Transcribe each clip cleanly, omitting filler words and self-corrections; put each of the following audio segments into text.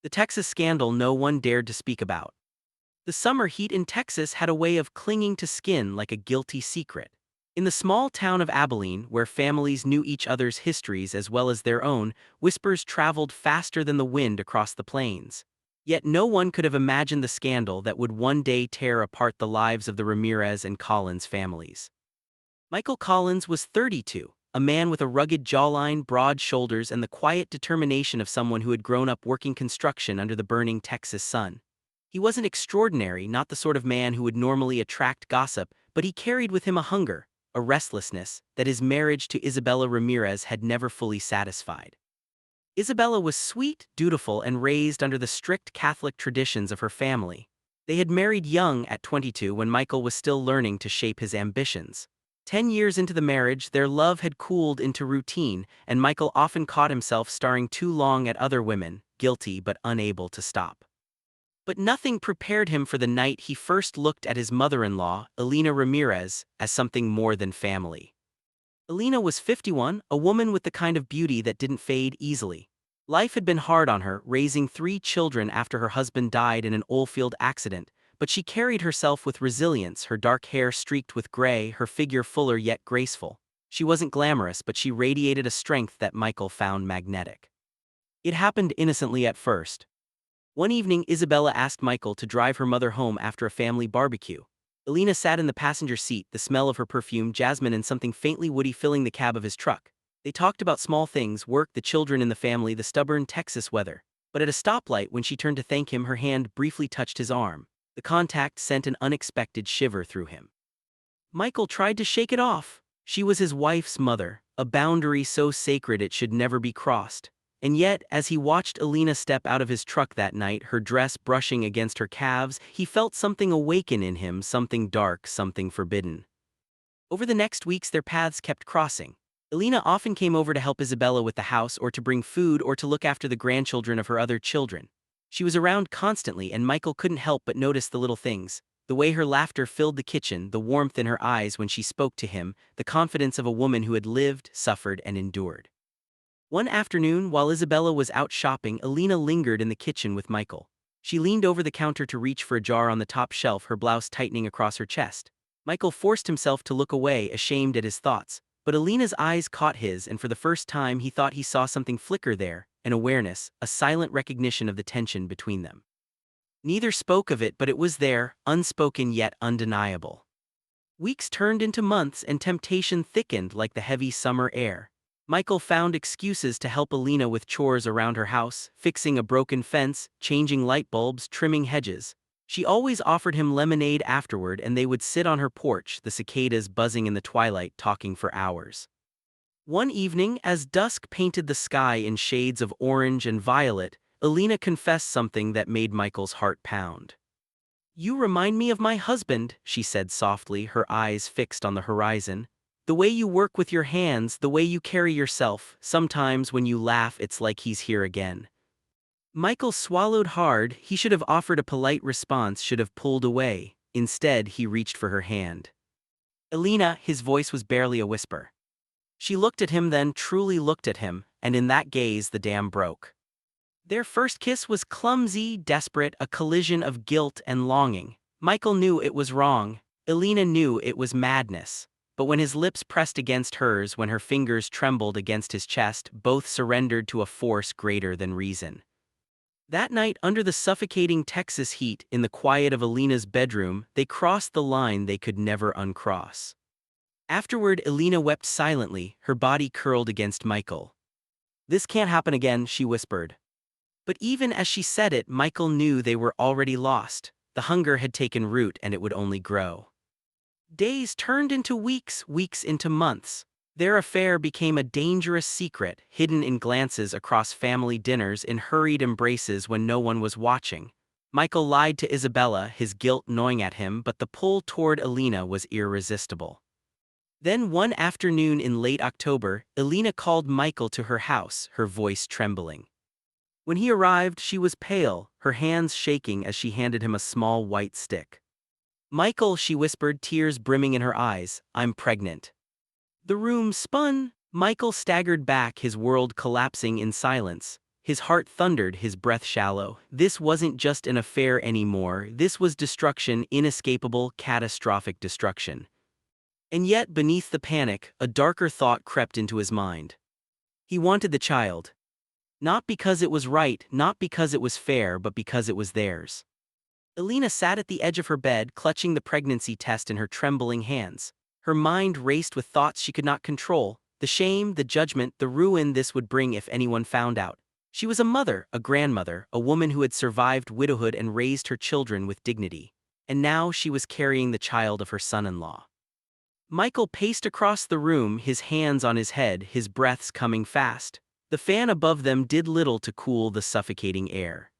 The Texas scandal no one dared to speak about. The summer heat in Texas had a way of clinging to skin like a guilty secret. In the small town of Abilene, where families knew each other's histories as well as their own, whispers traveled faster than the wind across the plains. Yet no one could have imagined the scandal that would one day tear apart the lives of the Ramirez and Collins families. Michael Collins was 32, a man with a rugged jawline, broad shoulders, and the quiet determination of someone who had grown up working construction under the burning Texas sun. He wasn't extraordinary, not the sort of man who would normally attract gossip, but he carried with him a hunger, a restlessness, that his marriage to Isabella Ramirez had never fully satisfied. Isabella was sweet, dutiful, and raised under the strict Catholic traditions of her family. They had married young at 22 when Michael was still learning to shape his ambitions. 10 years into the marriage, their love had cooled into routine, and Michael often caught himself staring too long at other women, guilty but unable to stop. But nothing prepared him for the night he first looked at his mother-in-law, Elena Ramirez, as something more than family. Elena was 51, a woman with the kind of beauty that didn't fade easily. Life had been hard on her, raising 3 children after her husband died in an oilfield accident, but she carried herself with resilience, her dark hair streaked with gray, her figure fuller yet graceful. She wasn't glamorous, but she radiated a strength that Michael found magnetic. It happened innocently at first. One evening, Isabella asked Michael to drive her mother home after a family barbecue. Elena sat in the passenger seat, the smell of her perfume, jasmine, and something faintly woody filling the cab of his truck. They talked about small things, work, the children in the family, the stubborn Texas weather. But at a stoplight, when she turned to thank him, her hand briefly touched his arm. The contact sent an unexpected shiver through him. Michael tried to shake it off. She was his wife's mother, a boundary so sacred it should never be crossed. And yet, as he watched Elena step out of his truck that night, her dress brushing against her calves, he felt something awaken in him, something dark, something forbidden. Over the next weeks, their paths kept crossing. Elena often came over to help Isabella with the house, or to bring food, or to look after the grandchildren of her other children. She was around constantly, and Michael couldn't help but notice the little things. The way her laughter filled the kitchen, the warmth in her eyes when she spoke to him, the confidence of a woman who had lived, suffered, and endured. One afternoon, while Isabella was out shopping, Elena lingered in the kitchen with Michael. She leaned over the counter to reach for a jar on the top shelf, her blouse tightening across her chest. Michael forced himself to look away, ashamed at his thoughts, but Elena's eyes caught his, and for the first time he thought he saw something flicker there, an awareness, a silent recognition of the tension between them. Neither spoke of it, but it was there, unspoken yet undeniable. Weeks turned into months, and temptation thickened like the heavy summer air. Michael found excuses to help Elena with chores around her house, fixing a broken fence, changing light bulbs, trimming hedges. She always offered him lemonade afterward, and they would sit on her porch, the cicadas buzzing in the twilight, talking for hours. One evening, as dusk painted the sky in shades of orange and violet, Elena confessed something that made Michael's heart pound. "You remind me of my husband," she said softly, her eyes fixed on the horizon. "The way you work with your hands, the way you carry yourself, sometimes when you laugh it's like he's here again." Michael swallowed hard. He should have offered a polite response, should have pulled away. Instead, he reached for her hand. "Elena," his voice was barely a whisper. She looked at him, then truly looked at him, and in that gaze the dam broke. Their first kiss was clumsy, desperate, a collision of guilt and longing. Michael knew it was wrong. Elena knew it was madness. But when his lips pressed against hers, when her fingers trembled against his chest, both surrendered to a force greater than reason. That night, under the suffocating Texas heat, in the quiet of Elena's bedroom, they crossed the line they could never uncross. Afterward, Elena wept silently, her body curled against Michael. "This can't happen again," she whispered. But even as she said it, Michael knew they were already lost. The hunger had taken root, and it would only grow. Days turned into weeks, weeks into months. Their affair became a dangerous secret, hidden in glances across family dinners, in hurried embraces when no one was watching. Michael lied to Isabella, his guilt gnawing at him, but the pull toward Elena was irresistible. Then one afternoon in late October, Elena called Michael to her house, her voice trembling. When he arrived, she was pale, her hands shaking as she handed him a small white stick. "Michael," she whispered, tears brimming in her eyes, "I'm pregnant." The room spun. Michael staggered back, his world collapsing in silence. His heart thundered, his breath shallow. This wasn't just an affair anymore, this was destruction, inescapable, catastrophic destruction. And yet, beneath the panic, a darker thought crept into his mind. He wanted the child. Not because it was right, not because it was fair, but because it was theirs. Alina sat at the edge of her bed, clutching the pregnancy test in her trembling hands. Her mind raced with thoughts she could not control, the shame, the judgment, the ruin this would bring if anyone found out. She was a mother, a grandmother, a woman who had survived widowhood and raised her children with dignity. And now she was carrying the child of her son-in-law. Michael paced across the room, his hands on his head, his breaths coming fast. The fan above them did little to cool the suffocating air.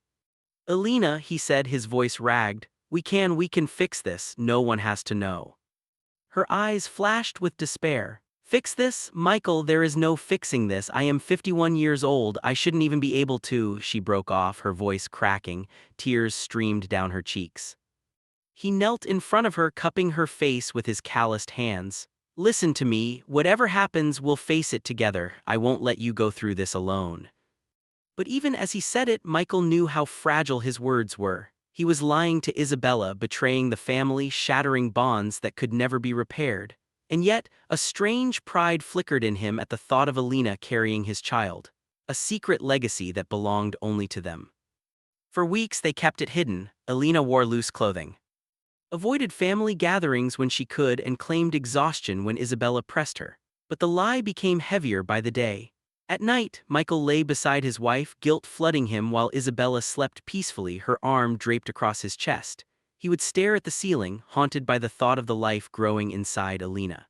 "Alina," he said, his voice ragged, we can fix this, no one has to know." Her eyes flashed with despair. "Fix this? Michael, there is no fixing this. I am 51 years old, I shouldn't even be able to," she broke off, her voice cracking, tears streamed down her cheeks. He knelt in front of her, cupping her face with his calloused hands. "Listen to me, whatever happens, we'll face it together. I won't let you go through this alone." But even as he said it, Michael knew how fragile his words were. He was lying to Isabella, betraying the family, shattering bonds that could never be repaired. And yet, a strange pride flickered in him at the thought of Alina carrying his child, a secret legacy that belonged only to them. For weeks they kept it hidden. Alina wore loose clothing, avoided family gatherings when she could, and claimed exhaustion when Isabella pressed her. But the lie became heavier by the day. At night, Michael lay beside his wife, guilt flooding him while Isabella slept peacefully, her arm draped across his chest. He would stare at the ceiling, haunted by the thought of the life growing inside Alina.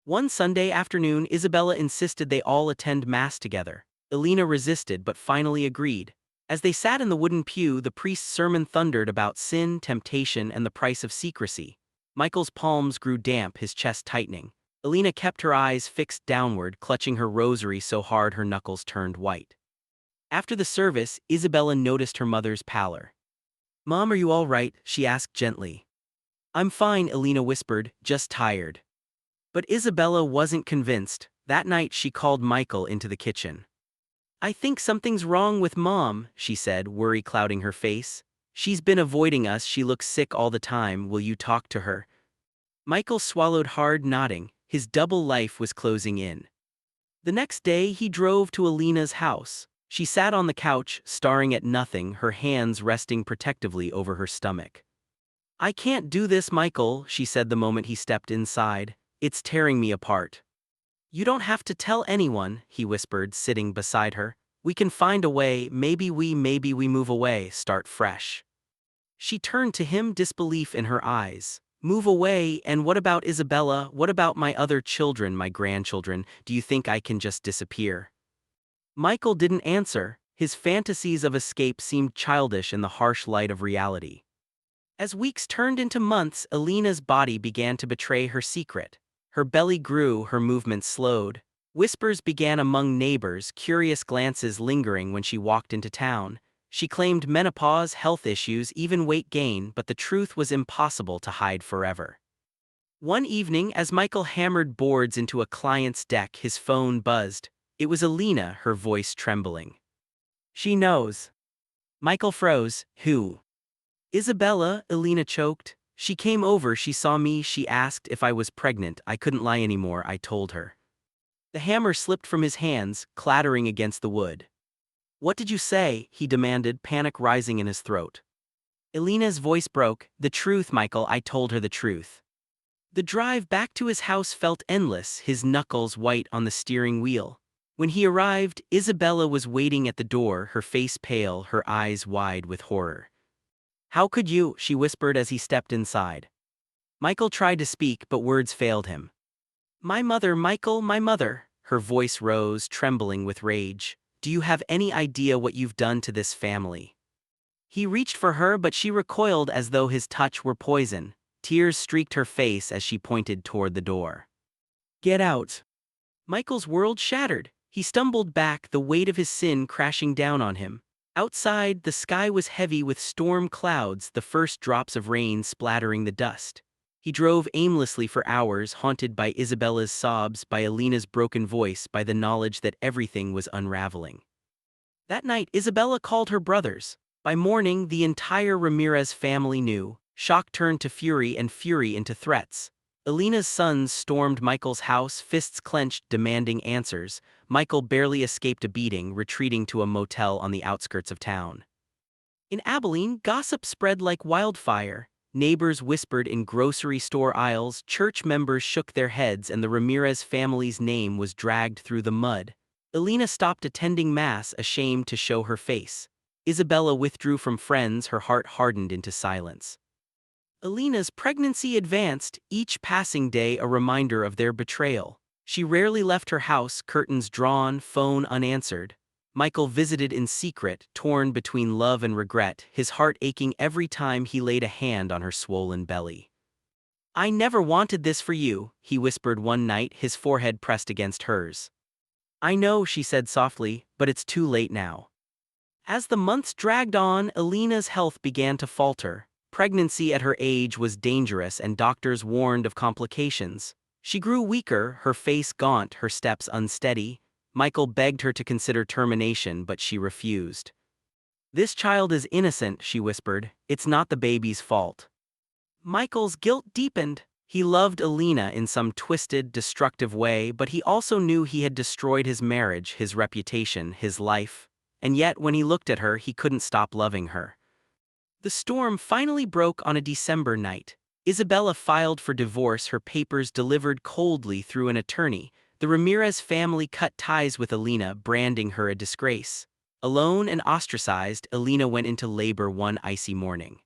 One Sunday afternoon, Isabella insisted they all attend Mass together. Alina resisted but finally agreed. As they sat in the wooden pew, the priest's sermon thundered about sin, temptation, and the price of secrecy. Michael's palms grew damp, his chest tightening. Alina kept her eyes fixed downward, clutching her rosary so hard her knuckles turned white. After the service, Isabella noticed her mother's pallor. "Mom, are you all right?" she asked gently. "I'm fine," Alina whispered, "just tired." But Isabella wasn't convinced. That night she called Michael into the kitchen. "I think something's wrong with Mom," she said, worry clouding her face. "She's been avoiding us, she looks sick all the time, will you talk to her?" Michael swallowed hard, nodding. His double life was closing in. The next day he drove to Alina's house. She sat on the couch, staring at nothing, her hands resting protectively over her stomach. "I can't do this, Michael," she said the moment he stepped inside. "It's tearing me apart." "You don't have to tell anyone," he whispered, sitting beside her. "We can find a way, maybe we move away, start fresh." She turned to him, disbelief in her eyes. "Move away? And what about Isabella? What about my other children, my grandchildren? Do you think I can just disappear?" Michael didn't answer. His fantasies of escape seemed childish in the harsh light of reality. As weeks turned into months, Alina's body began to betray her secret. Her belly grew, her movements slowed. Whispers began among neighbors, curious glances lingering when she walked into town. She claimed menopause, health issues, even weight gain, but the truth was impossible to hide forever. One evening, as Michael hammered boards into a client's deck, his phone buzzed. It was Alina, her voice trembling. "She knows." Michael froze. "Who?" "Isabella," Alina choked. "She came over, she saw me, she asked if I was pregnant. I couldn't lie anymore, I told her." The hammer slipped from his hands, clattering against the wood. "What did you say?" he demanded, panic rising in his throat. Alina's voice broke. "The truth, Michael, I told her the truth." The drive back to his house felt endless, his knuckles white on the steering wheel. When he arrived, Isabella was waiting at the door, her face pale, her eyes wide with horror. "How could you?" she whispered as he stepped inside. Michael tried to speak, but words failed him. "My mother, Michael, my mother." Her voice rose, trembling with rage. "Do you have any idea what you've done to this family?" He reached for her, but she recoiled as though his touch were poison. Tears streaked her face as she pointed toward the door. "Get out." Michael's world shattered. He stumbled back, the weight of his sin crashing down on him. Outside, the sky was heavy with storm clouds, the first drops of rain splattering the dust. He drove aimlessly for hours, haunted by Isabella's sobs, by Alina's broken voice, by the knowledge that everything was unraveling. That night, Isabella called her brothers. By morning, the entire Ramirez family knew. Shock turned to fury and fury into threats. Alina's sons stormed Michael's house, fists clenched, demanding answers. Michael barely escaped a beating, retreating to a motel on the outskirts of town. In Abilene, gossip spread like wildfire. Neighbors whispered in grocery store aisles, church members shook their heads, and the Ramirez family's name was dragged through the mud. Alina stopped attending Mass, ashamed to show her face. Isabella withdrew from friends, her heart hardened into silence. Alina's pregnancy advanced, each passing day a reminder of their betrayal. She rarely left her house, curtains drawn, phone unanswered. Michael visited in secret, torn between love and regret, his heart aching every time he laid a hand on her swollen belly. "I never wanted this for you," he whispered one night, his forehead pressed against hers. "I know," she said softly, "but it's too late now." As the months dragged on, Alina's health began to falter. Pregnancy at her age was dangerous, and doctors warned of complications. She grew weaker, her face gaunt, her steps unsteady. Michael begged her to consider termination, but she refused. "This child is innocent," she whispered. "It's not the baby's fault." Michael's guilt deepened. He loved Alina in some twisted, destructive way, but he also knew he had destroyed his marriage, his reputation, his life. And yet, when he looked at her, he couldn't stop loving her. The storm finally broke on a December night. Isabella filed for divorce, her papers delivered coldly through an attorney. The Ramirez family cut ties with Alina, branding her a disgrace. Alone and ostracized, Alina went into labor one icy morning.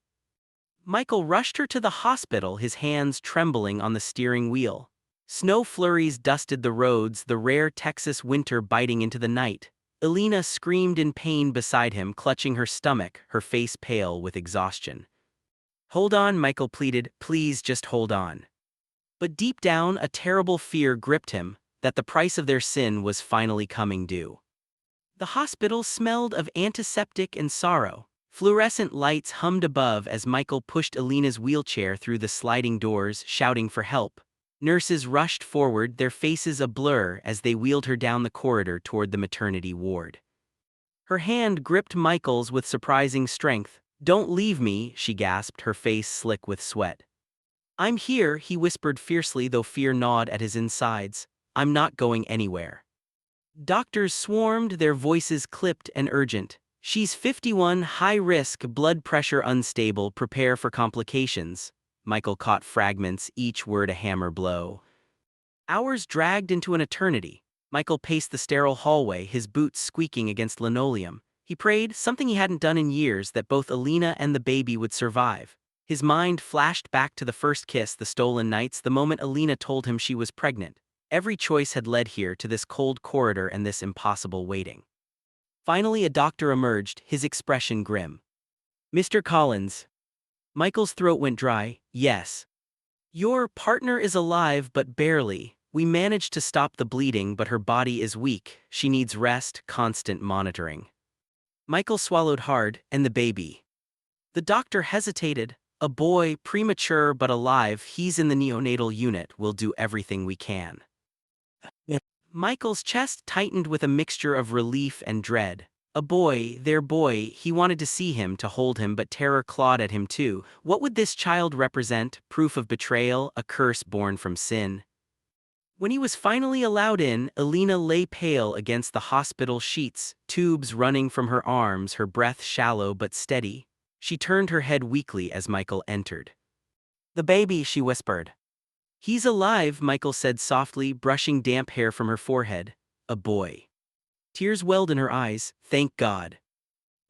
Michael rushed her to the hospital, his hands trembling on the steering wheel. Snow flurries dusted the roads, the rare Texas winter biting into the night. Alina screamed in pain beside him, clutching her stomach, her face pale with exhaustion. "Hold on," Michael pleaded, "please just hold on." But deep down, a terrible fear gripped him, that the price of their sin was finally coming due. The hospital smelled of antiseptic and sorrow. Fluorescent lights hummed above as Michael pushed Alina's wheelchair through the sliding doors, shouting for help. Nurses rushed forward, their faces a blur as they wheeled her down the corridor toward the maternity ward. Her hand gripped Michael's with surprising strength. "Don't leave me," she gasped, her face slick with sweat. "I'm here," he whispered fiercely, though fear gnawed at his insides. "I'm not going anywhere." Doctors swarmed, their voices clipped and urgent. "She's 51, high risk, blood pressure unstable, prepare for complications." Michael caught fragments, each word a hammer blow. Hours dragged into an eternity. Michael paced the sterile hallway, his boots squeaking against linoleum. He prayed, something he hadn't done in years, that both Alina and the baby would survive. His mind flashed back to the first kiss, the stolen nights, the moment Alina told him she was pregnant. Every choice had led here, to this cold corridor and this impossible waiting. Finally, a doctor emerged, his expression grim. "Mr. Collins." Michael's throat went dry. "Yes. Your partner is alive, but barely. We managed to stop the bleeding, but her body is weak. She needs rest, constant monitoring." Michael swallowed hard. "And the baby?" The doctor hesitated. "A boy, premature but alive. He's in the neonatal unit. We'll do everything we can." Michael's chest tightened with a mixture of relief and dread. A boy, their boy, he wanted to see him, to hold him, but terror clawed at him too. What would this child represent? Proof of betrayal, a curse born from sin? When he was finally allowed in, Alina lay pale against the hospital sheets, tubes running from her arms, her breath shallow but steady. She turned her head weakly as Michael entered. "The baby," she whispered. "He's alive," Michael said softly, brushing damp hair from her forehead. "A boy." Tears welled in her eyes. "Thank God."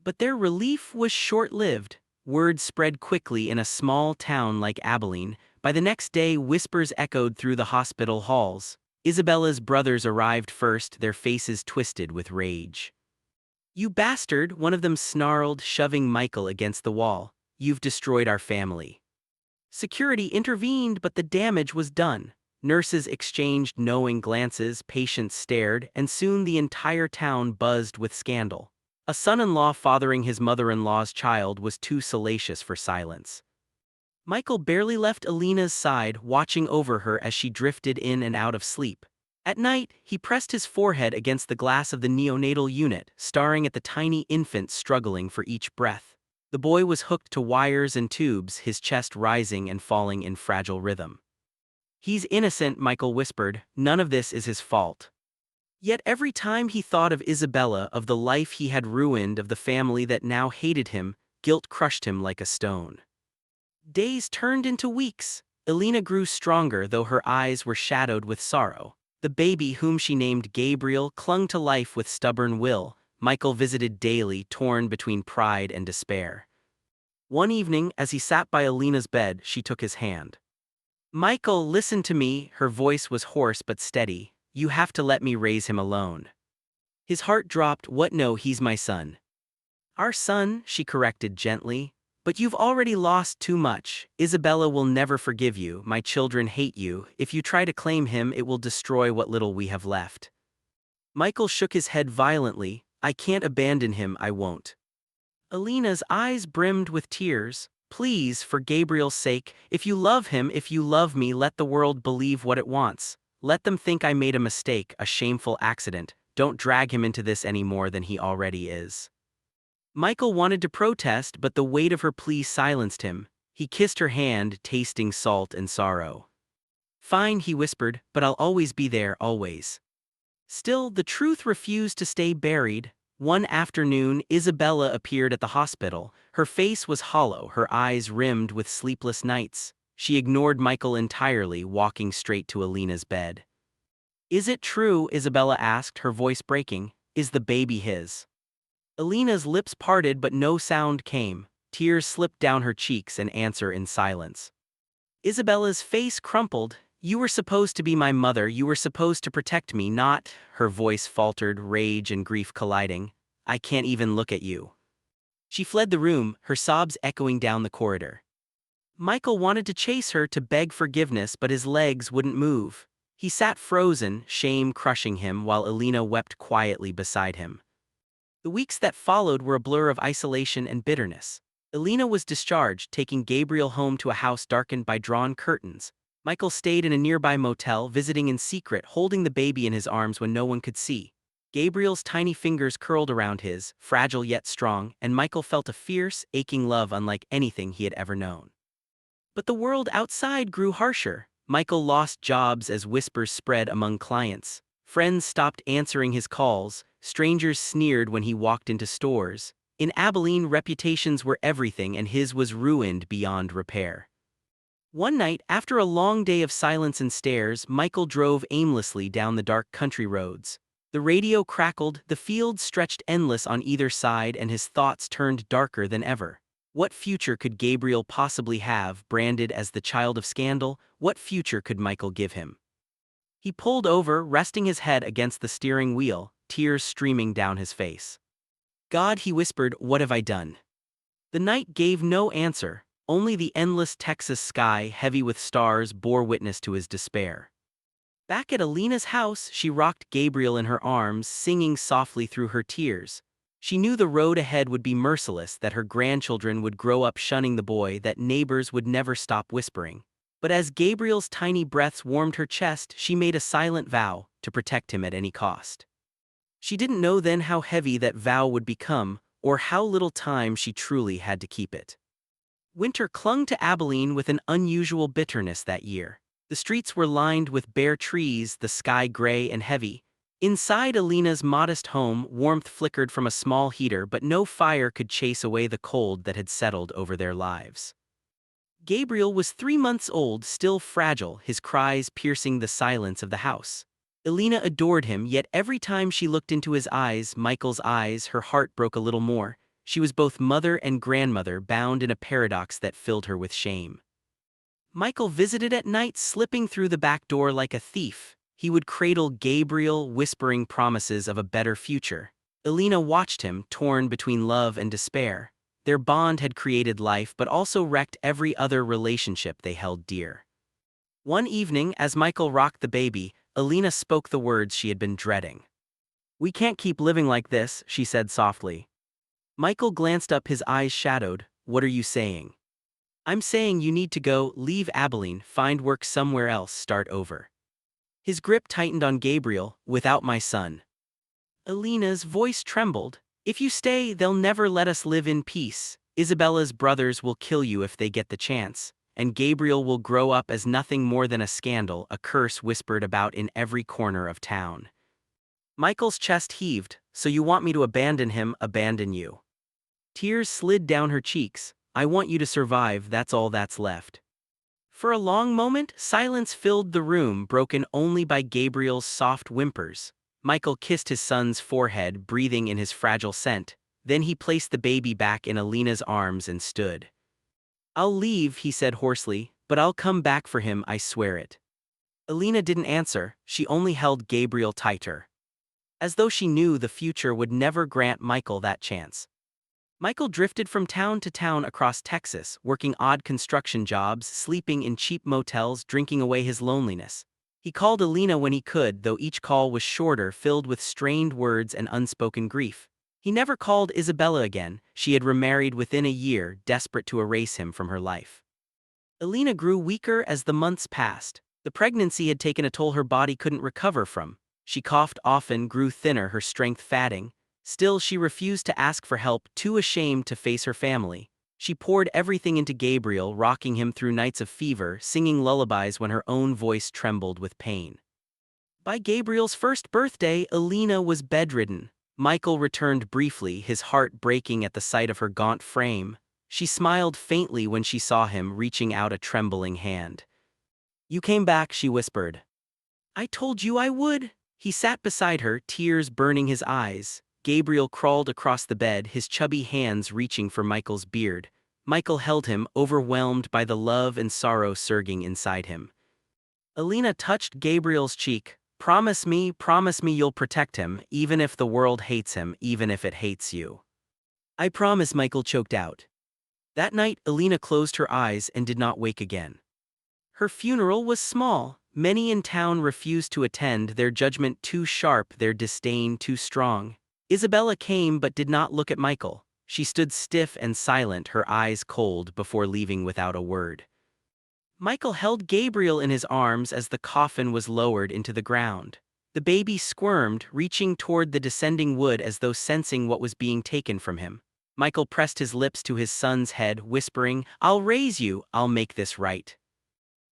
But their relief was short-lived. Word spread quickly in a small town like Abilene. By the next day, whispers echoed through the hospital halls. Isabella's brothers arrived first, their faces twisted with rage. "You bastard," one of them snarled, shoving Michael against the wall. "You've destroyed our family." Security intervened, but the damage was done. Nurses exchanged knowing glances, patients stared, and soon the entire town buzzed with scandal. A son-in-law fathering his mother-in-law's child was too salacious for silence. Michael barely left Alina's side, watching over her as she drifted in and out of sleep. At night, he pressed his forehead against the glass of the neonatal unit, staring at the tiny infant struggling for each breath. The boy was hooked to wires and tubes, his chest rising and falling in fragile rhythm. "He's innocent," Michael whispered. "None of this is his fault." Yet every time he thought of Isabella, of the life he had ruined, of the family that now hated him, guilt crushed him like a stone. Days turned into weeks. Elena grew stronger, though her eyes were shadowed with sorrow. The baby, whom she named Gabriel, clung to life with stubborn will. Michael visited daily, torn between pride and despair. One evening, as he sat by Elena's bed, she took his hand. "Michael, listen to me." Her voice was hoarse but steady. "You have to let me raise him alone." His heart dropped. "What? No, he's my son." "Our son," she corrected gently. "But you've already lost too much. Isabella will never forgive you. My children hate you. If you try to claim him, it will destroy what little we have left." Michael shook his head violently. "I can't abandon him, I won't." Elena's eyes brimmed with tears. "Please, for Gabriel's sake, if you love him, if you love me, let the world believe what it wants. Let them think I made a mistake, a shameful accident. Don't drag him into this any more than he already is." Michael wanted to protest, but the weight of her plea silenced him. He kissed her hand, tasting salt and sorrow. "Fine," he whispered, "but I'll always be there, always." Still, the truth refused to stay buried. One afternoon, Isabella appeared at the hospital. Her face was hollow, her eyes rimmed with sleepless nights. She ignored Michael entirely, walking straight to Elena's bed. "Is it true?" Isabella asked, her voice breaking. "Is the baby his?" Elena's lips parted, but no sound came. Tears slipped down her cheeks, an answer in silence. Isabella's face crumpled. "You were supposed to be my mother, you were supposed to protect me, not—" Her voice faltered, rage and grief colliding. "I can't even look at you." She fled the room, her sobs echoing down the corridor. Michael wanted to chase her, to beg forgiveness, but his legs wouldn't move. He sat frozen, shame crushing him, while Elena wept quietly beside him. The weeks that followed were a blur of isolation and bitterness. Elena was discharged, taking Gabriel home to a house darkened by drawn curtains. Michael stayed in a nearby motel, visiting in secret, holding the baby in his arms when no one could see. Gabriel's tiny fingers curled around his, fragile yet strong, and Michael felt a fierce, aching love unlike anything he had ever known. But the world outside grew harsher. Michael lost jobs as whispers spread among clients. Friends stopped answering his calls. Strangers sneered when he walked into stores. In Abilene, reputations were everything, and his was ruined beyond repair. One night, after a long day of silence and stares, Michael drove aimlessly down the dark country roads. The radio crackled, the fields stretched endless on either side, and his thoughts turned darker than ever. What future could Gabriel possibly have, branded as the child of scandal? What future could Michael give him? He pulled over, resting his head against the steering wheel, tears streaming down his face. "God," he whispered, "what have I done?" The night gave no answer. Only the endless Texas sky, heavy with stars, bore witness to his despair. Back at Elena's house, she rocked Gabriel in her arms, singing softly through her tears. She knew the road ahead would be merciless, that her grandchildren would grow up shunning the boy, that neighbors would never stop whispering. But as Gabriel's tiny breaths warmed her chest, she made a silent vow to protect him at any cost. She didn't know then how heavy that vow would become, or how little time she truly had to keep it. Winter clung to Abilene with an unusual bitterness that year. The streets were lined with bare trees, the sky gray and heavy. Inside Elena's modest home, warmth flickered from a small heater, but no fire could chase away the cold that had settled over their lives. Gabriel was 3 months old, still fragile, his cries piercing the silence of the house. Elena adored him, yet every time she looked into his eyes, Michael's eyes, her heart broke a little more. She was both mother and grandmother, bound in a paradox that filled her with shame. Michael visited at night, slipping through the back door like a thief. He would cradle Gabriel, whispering promises of a better future. Elena watched him, torn between love and despair. Their bond had created life, but also wrecked every other relationship they held dear. One evening, as Michael rocked the baby, Elena spoke the words she had been dreading. "We can't keep living like this," she said softly. Michael glanced up, his eyes shadowed. "What are you saying?" "I'm saying you need to go, leave Abilene, find work somewhere else, start over." His grip tightened on Gabriel. "Without my son." Alina's voice trembled. "If you stay, they'll never let us live in peace. Isabella's brothers will kill you if they get the chance, and Gabriel will grow up as nothing more than a scandal," a curse whispered about in every corner of town. Michael's chest heaved. "So you want me to abandon him, abandon you?" Tears slid down her cheeks. "I want you to survive, that's all that's left." For a long moment, silence filled the room, broken only by Gabriel's soft whimpers. Michael kissed his son's forehead, breathing in his fragile scent. Then he placed the baby back in Alina's arms and stood. "I'll leave," he said hoarsely, "but I'll come back for him, I swear it." Alina didn't answer, she only held Gabriel tighter, as though she knew the future would never grant Michael that chance. Michael drifted from town to town across Texas, working odd construction jobs, sleeping in cheap motels, drinking away his loneliness. He called Alina when he could, though each call was shorter, filled with strained words and unspoken grief. He never called Isabella again. She had remarried within a year, desperate to erase him from her life. Alina grew weaker as the months passed. The pregnancy had taken a toll her body couldn't recover from. She coughed often, grew thinner, her strength fading. Still, she refused to ask for help, too ashamed to face her family. She poured everything into Gabriel, rocking him through nights of fever, singing lullabies when her own voice trembled with pain. By Gabriel's first birthday, Alina was bedridden. Michael returned briefly, his heart breaking at the sight of her gaunt frame. She smiled faintly when she saw him, reaching out a trembling hand. "You came back," she whispered. "I told you I would." He sat beside her, tears burning his eyes. Gabriel crawled across the bed, his chubby hands reaching for Michael's beard. Michael held him, overwhelmed by the love and sorrow surging inside him. Alina touched Gabriel's cheek. Promise me you'll protect him, even if the world hates him, even if it hates you." "I promise," Michael choked out. That night, Alina closed her eyes and did not wake again. Her funeral was small. Many in town refused to attend, their judgment too sharp, their disdain too strong. Isabella came but did not look at Michael. She stood stiff and silent, her eyes cold, before leaving without a word. Michael held Gabriel in his arms as the coffin was lowered into the ground. The baby squirmed, reaching toward the descending wood as though sensing what was being taken from him. Michael pressed his lips to his son's head, whispering, "I'll raise you, I'll make this right."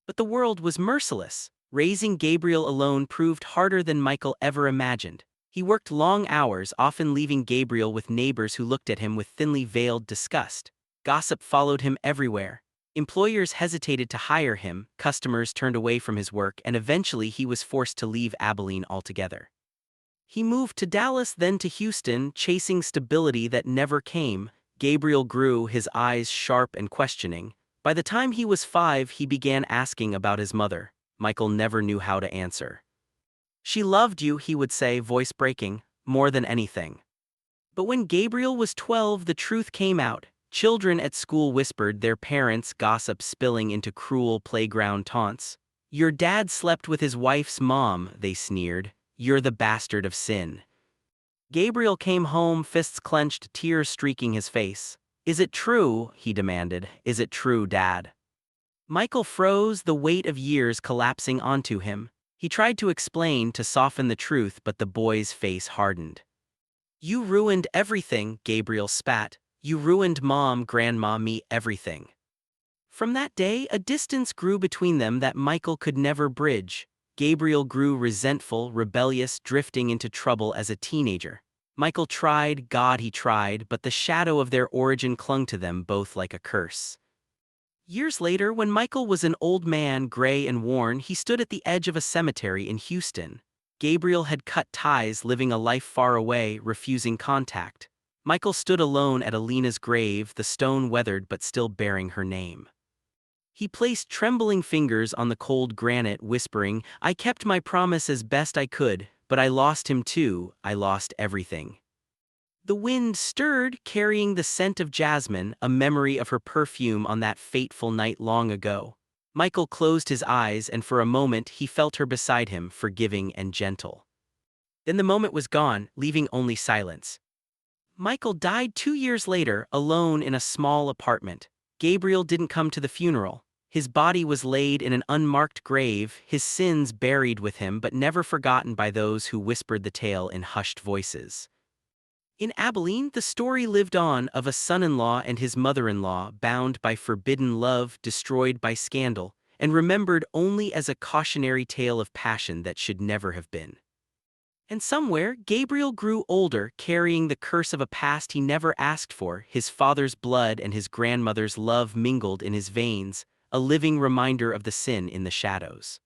But the world was merciless. Raising Gabriel alone proved harder than Michael ever imagined. He worked long hours, often leaving Gabriel with neighbors who looked at him with thinly veiled disgust. Gossip followed him everywhere. Employers hesitated to hire him, customers turned away from his work, and eventually he was forced to leave Abilene altogether. He moved to Dallas, then to Houston, chasing stability that never came. Gabriel grew, his eyes sharp and questioning. By the time he was 5, he began asking about his mother. Michael never knew how to answer. "She loved you," he would say, voice breaking, "more than anything." But when Gabriel was 12, the truth came out. Children at school whispered, their parents' gossip spilling into cruel playground taunts. "Your dad slept with his wife's mom," they sneered. "You're the bastard of sin." Gabriel came home, fists clenched, tears streaking his face. "Is it true?" he demanded. "Is it true, Dad?" Michael froze, the weight of years collapsing onto him. He tried to explain, to soften the truth, but the boy's face hardened. "You ruined everything," Gabriel spat. "You ruined Mom, Grandma, me, everything." From that day, a distance grew between them that Michael could never bridge. Gabriel grew resentful, rebellious, drifting into trouble as a teenager. Michael tried, God he tried, but the shadow of their origin clung to them both like a curse. Years later, when Michael was an old man, gray and worn, he stood at the edge of a cemetery in Houston. Gabriel had cut ties, living a life far away, refusing contact. Michael stood alone at Alina's grave, the stone weathered but still bearing her name. He placed trembling fingers on the cold granite, whispering, "I kept my promise as best I could, but I lost him too, I lost everything." The wind stirred, carrying the scent of jasmine, a memory of her perfume on that fateful night long ago. Michael closed his eyes, and for a moment he felt her beside him, forgiving and gentle. Then the moment was gone, leaving only silence. Michael died 2 years later, alone in a small apartment. Gabriel didn't come to the funeral. His body was laid in an unmarked grave, his sins buried with him but never forgotten by those who whispered the tale in hushed voices. In Abilene, the story lived on of a son-in-law and his mother-in-law bound by forbidden love, destroyed by scandal, and remembered only as a cautionary tale of passion that should never have been. And somewhere, Gabriel grew older, carrying the curse of a past he never asked for. His father's blood and his grandmother's love mingled in his veins, a living reminder of the sin in the shadows.